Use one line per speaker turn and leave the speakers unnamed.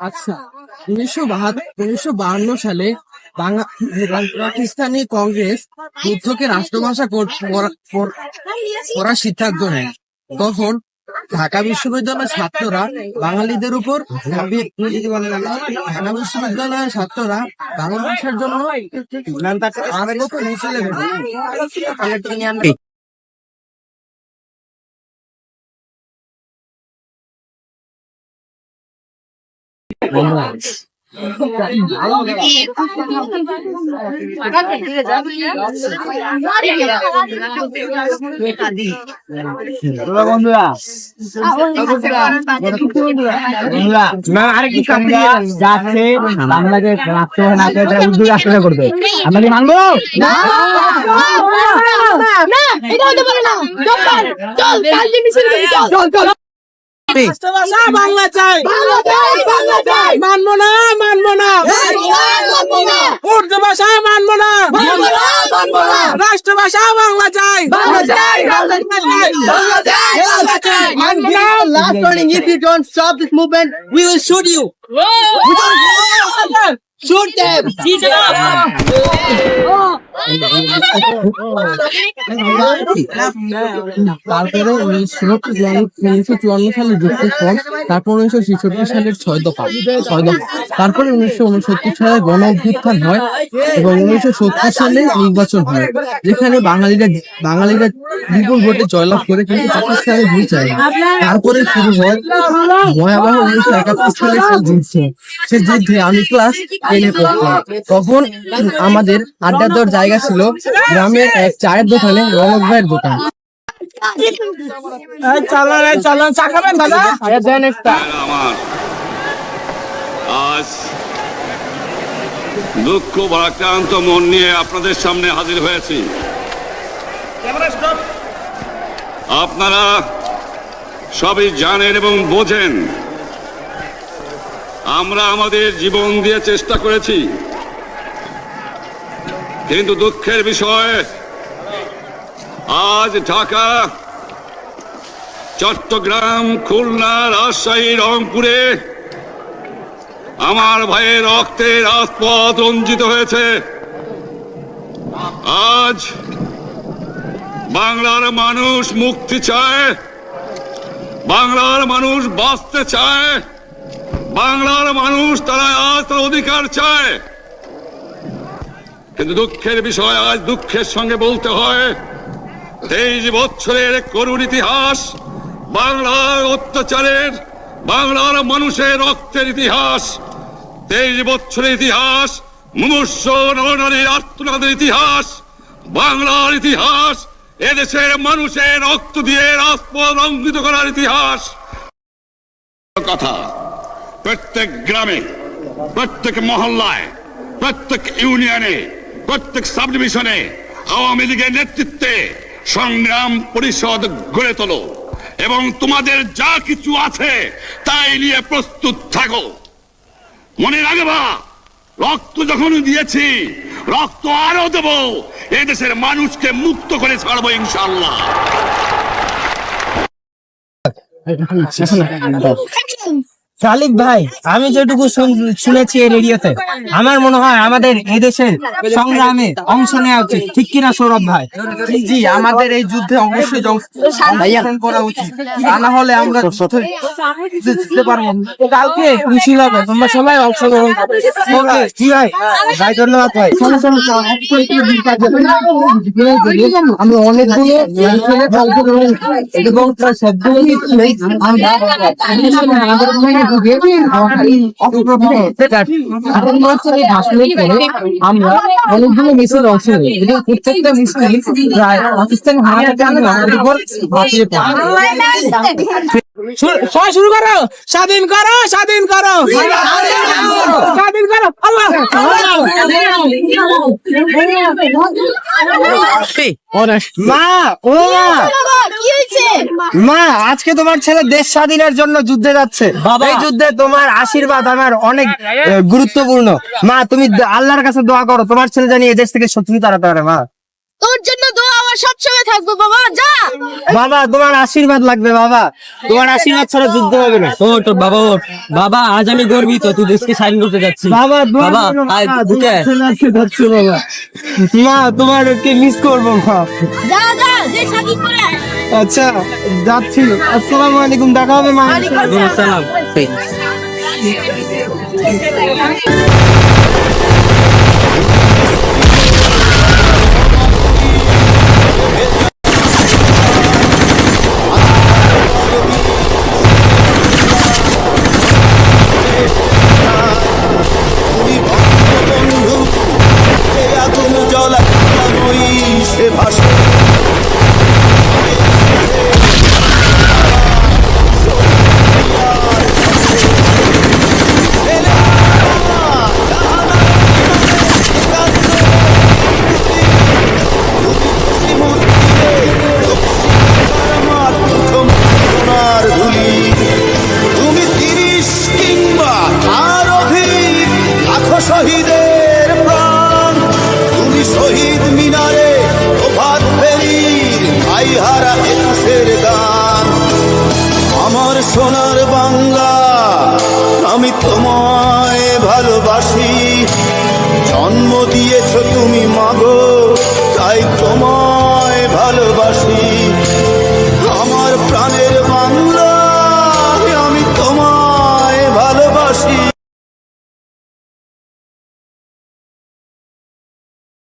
আচ্ছা, 1952 সালে পাকিস্তানি কংগ্রেস বুদ্ধকে রাষ্ট্রভাষা করার সিদ্ধান্ত নেয়। তখন ঢাকা বিশ্ববিদ্যালয়ের ছাত্ররা বাঙালিদের উপর ঢাকা বিশ্ববিদ্যালয়ের ছাত্ররা বাংলা ভাষার জন্য
বাংলাদেশ রাষ্ট্র উর্দু রাষ্ট্র করবে, আমরা কি মানবো?
বাংলা চাই, মানবো না, মানবো না, উর্দু ভাষা মানবো না, রাষ্ট্রভাষা বাংলা চাই।
Last warning, if you don't stop this movement, we will shoot you. Shoot them.
তারপরে 1954 সালে যুক্তফ্রন্ট, তারপর 1966 সালের 6 দফা, তারপরে 1969 সালে গণ অভ্যুত্থান হয় এবং 1970 সালে নির্বাচন হয়, যেখানে বাঙালিরা বিপুল ভোটে জয়লাভ করে, কিন্তু পাকিস্তানে ভুল চায়। তারপরে শুরু হয় ভয়াবহ 1971 সালে যুদ্ধ। সে যুদ্ধে আমি ক্লাস 10-এ পড়তাম। তখন আমাদের আড্ডা দেওয়ার জায়গা ছিল গ্রামের এক চায়ের দোকানে, রমক ভাইয়ের দোকান।
আজ দুঃখ ভারাক্রান্ত মন নিয়ে আপনাদের সামনে হাজির হয়েছি। আপনারা সবই জানেন এবং বোঝেন, আমরা আমাদের জীবন দিয়ে চেষ্টা করেছি, কিন্তু দুঃখের বিষয় আজ ঢাকা, চট্টগ্রাম, খুলনা, রাজশাহী, রংপুরে আমার ভাইয়ের রক্তে রাজপথ রঞ্জিত হয়েছে। আজ বাংলার মানুষ মুক্তি চায়, বাংলার মানুষ বাঁচতে চায়, বাংলার মানুষ তারা আজ তার অধিকার চায়। কিন্তু দুঃখের বিষয়, আজ দুঃখের সঙ্গে বলতে হয়, 23 বছরের করুণ ইতিহাস, বাংলার অত্যাচারের, বাংলার মানুষের রক্তের ইতিহাস, 23 বছরের ইতিহাস, মুমূর্ষ নরনারীর আর্তনাদের ইতিহাস, বাংলার ইতিহাস, এদেশের মানুষের রক্ত দিয়ে রাজপথ রঞ্জিত করার ইতিহাস। কথা প্রত্যেক গ্রামে, প্রত্যেক মহল্লায়, প্রত্যেক ইউনিয়নে, প্রত্যেক সাব ডিভিশনে আওয়ামী লীগের নেতৃত্বে সংগ্রাম পরিষদ গড়ে তোলো এবং তোমাদের যা কিছু আছে তাই নিয়ে প্রস্তুত থাকো। মনে রাখবা, রক্ত যখন দিয়েছি, রক্ত আরো দেব, এদেশের মানুষকে মুক্ত করে ছাড়বো ইনশাআল্লাহ।
শালিক ভাই, আমি যেটুকু শুনেছি এই রেডিওতে, আমার মনে হয় আমাদের এদেশের সংগ্রামে অংশ নেওয়া উচিত, ঠিক কিনা সৌরভ ভাই?
জি, আমাদের এই যুদ্ধে অবশ্যই অংশগ্রহণ করা উচিত, তা না হলে আমরা জিততে পারবো না।
কালকে মিছিল হবে, তোমরা সবাই অংশগ্রহণ করবে। কি ভাই? ভাই ধন্যবাদ ভাই।
আমরা অনেকগুলো এবং তার সবগুলো আমরা অনেকগুলো মিছিল অংশ নিই এবং প্রত্যেকটা মিছিল প্রায় পাকিস্তানি হামলার উপর ঝাঁপিয়ে পড়ে। শুরু করো, স্বাধীন করো, স্বাধীন করো, স্বাধীন করো, আল্লাহ।
মা, আজকে তোমার ছেলে দেশ স্বাধীনের জন্য যুদ্ধে যাচ্ছে। এই যুদ্ধে তোমার আশীর্বাদ আমার অনেক গুরুত্বপূর্ণ। মা, তুমি আল্লাহর কাছে দোয়া করো তোমার ছেলে জানি এদেশ থেকে শত্রু তাড়াতে পারে। মা,
তোর জন্য দোয়া আমার সবসময় থাকবে বাবা। যা
বাবা তোমার আশীর্বাদ লাগবে বাবা, তোমার আশীর্বাদ ছাড়া যুদ্ধ হবে না।
ও তোর বাবা ওঠ। বাবা আজ আমি গর্বিত তুই দেশকে স্বাধীন করতে যাচ্ছি।
বাবা
বাবা আয় বুকে আয়।
বাবা মা তোমারকে মিস করবো মা।
যা যা যে শাদি করে আয়।
আচ্ছা যাচ্ছি, আসসালামু আলাইকুম, দেখা হবে মা।
ওয়ালাইকুম আসসালাম।